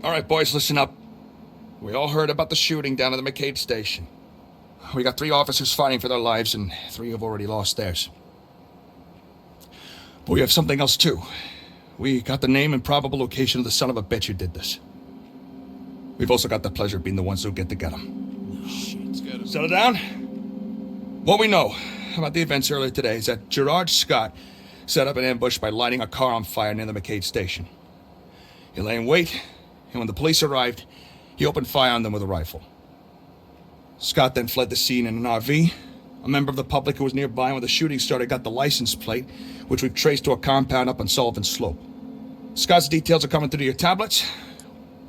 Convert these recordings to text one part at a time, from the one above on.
All right, boys, listen up. We all heard about the shooting down at the Makade station. We got 3 officers fighting for their lives, and 3 have already lost theirs. But we have something else, too. We got the name and probable location of the son of a bitch who did this. We've also got the pleasure of being the ones who get him. Shit, Settle down. What we know about the events earlier today is that Gerard Scott set up an ambush by lighting a car on fire near the Makade station. He lay in wait, and when the police arrived, he opened fire on them with a rifle. Scott then fled the scene in an RV. A member of the public who was nearby when the shooting started got the license plate, which we've traced to a compound up on Sullivan Slope. Scott's details are coming through your tablets.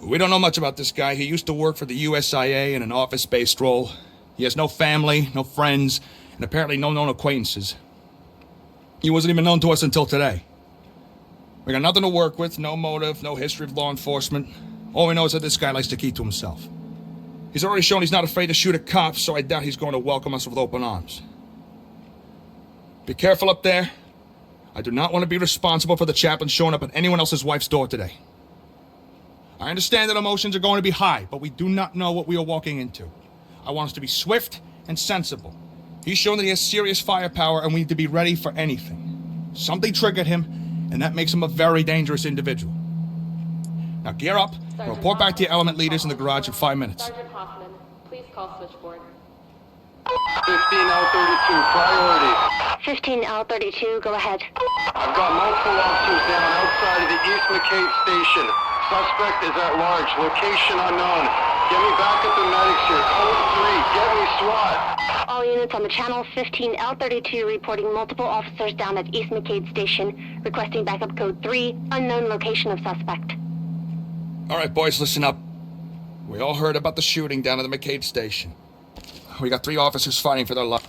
We don't know much about this guy. He used to work for the USIA in an office-based role. He has no family, no friends, and apparently no known acquaintances. He wasn't even known to us until today. We got nothing to work with, no motive, no history of law enforcement. All we know is that this guy likes to keep to himself. He's already shown he's not afraid to shoot at cops, so I doubt he's going to welcome us with open arms. Be careful up there. I do not want to be responsible for the chaplain showing up at anyone else's wife's door today. I understand that emotions are going to be high, but we do not know what we are walking into. I want us to be swift and sensible. He's shown that he has serious firepower, and we need to be ready for anything. Something triggered him, and that makes him a very dangerous individual. Now gear up and report back to your element leaders in the garage in 5 minutes. Sergeant Hoffman, please call switchboard. 15L32, priority. 15L32, go ahead. I've got multiple officers down outside of the East Makade station. Suspect is at large. Location unknown. Get me back at the medics here. Code 3. Get me SWAT. All units on the channel, 15L32 reporting multiple officers down at East Makade station, requesting backup code 3, unknown location of suspect. All right, boys, listen up. We all heard about the shooting down at the Makade station. We got 3 officers fighting for their lives.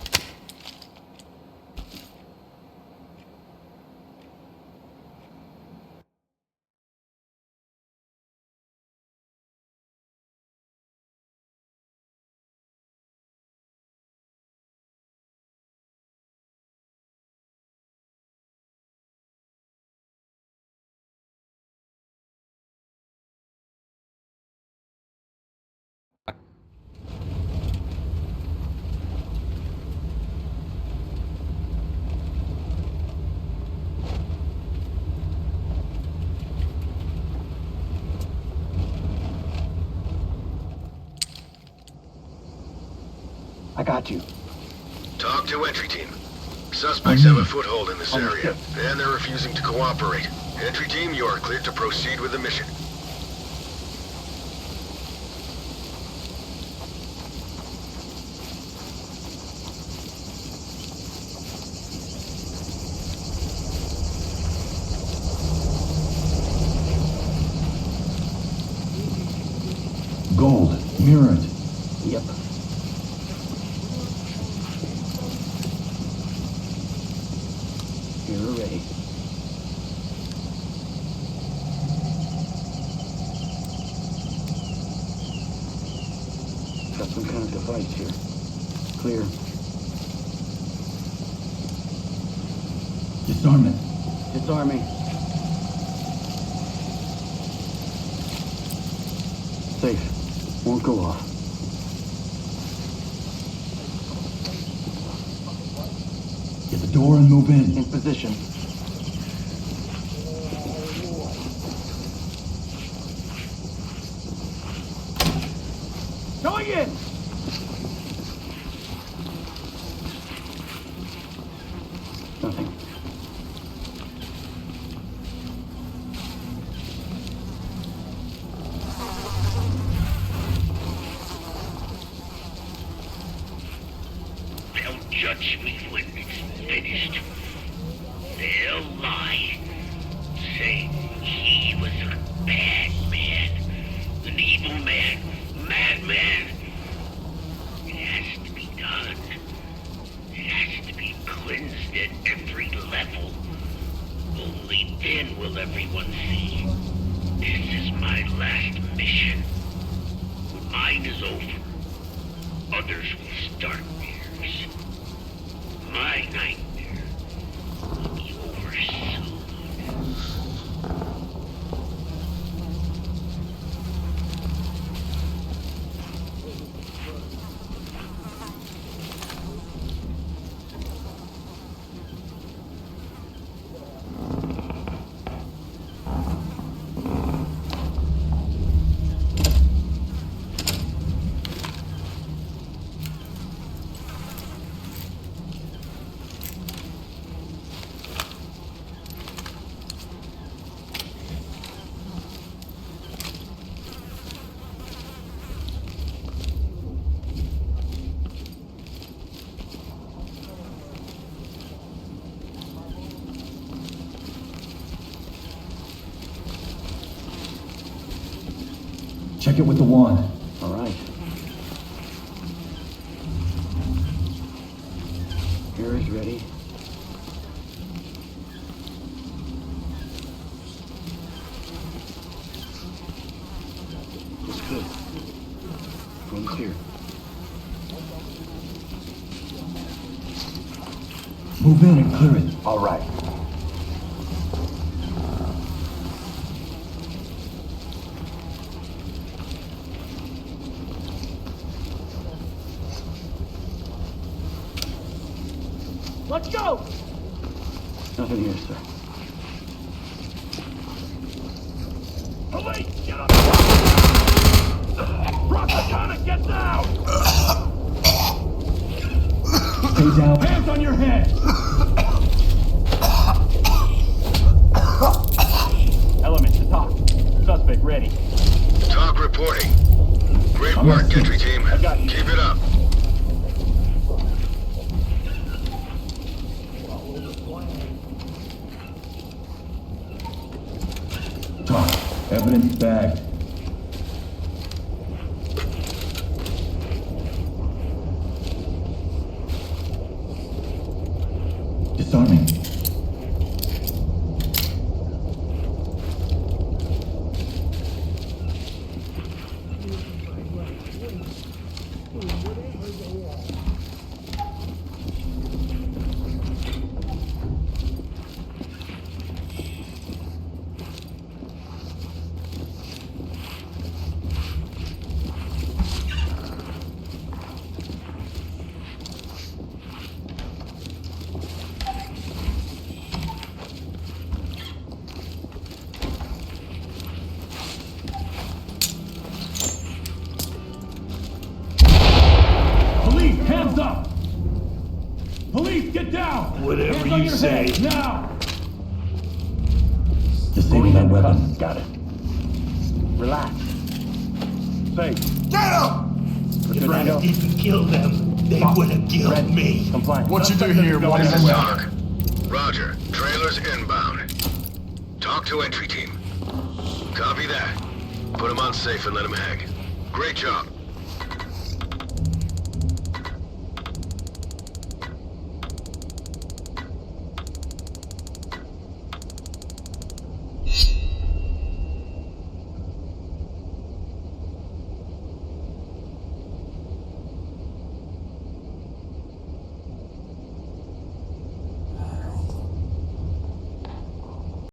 I got you. Talk to entry team. Suspects have a foothold in this area, and they're refusing to cooperate. Entry team, you are cleared to proceed with the mission. Gold. Mirror it. Yep. You're ready. Got some kind of device here. Clear. Disarm it. Disarming. Safe. Won't go off. Get the door and move in. In position. Going in! Nothing. They'll judge me when it's finished. They'll lie, saying he was a bad man, an evil man, madman. It has to be done. It has to be cleansed at every level. Only then will everyone see. This is my last mission. When mine is over, others will start theirs. My nightmare will be over soon. Check it with the wand. All right. Here is ready. Looks good. Going clear. Move in and clear it. All right. Let's go! Nothing here, sir. Police, get up! Rockatana, get down! Stay down. Hands on your head! Element to talk. Suspect ready. Talk reporting. Great I'm work, not entry team. I got you. Keep it up. Talk. Evidence bagged. Disarming. Police, hands up! Police, get down! Whatever hands on you your say. head, now! Disable that weapon. Got it. Relax. Safe. If I didn't kill them, they would have killed me. Compliant. What you do here? What is This is it? Talk. Roger. Trailers inbound. Talk to entry team. Copy that. Put them on safe and let them hang. Great job.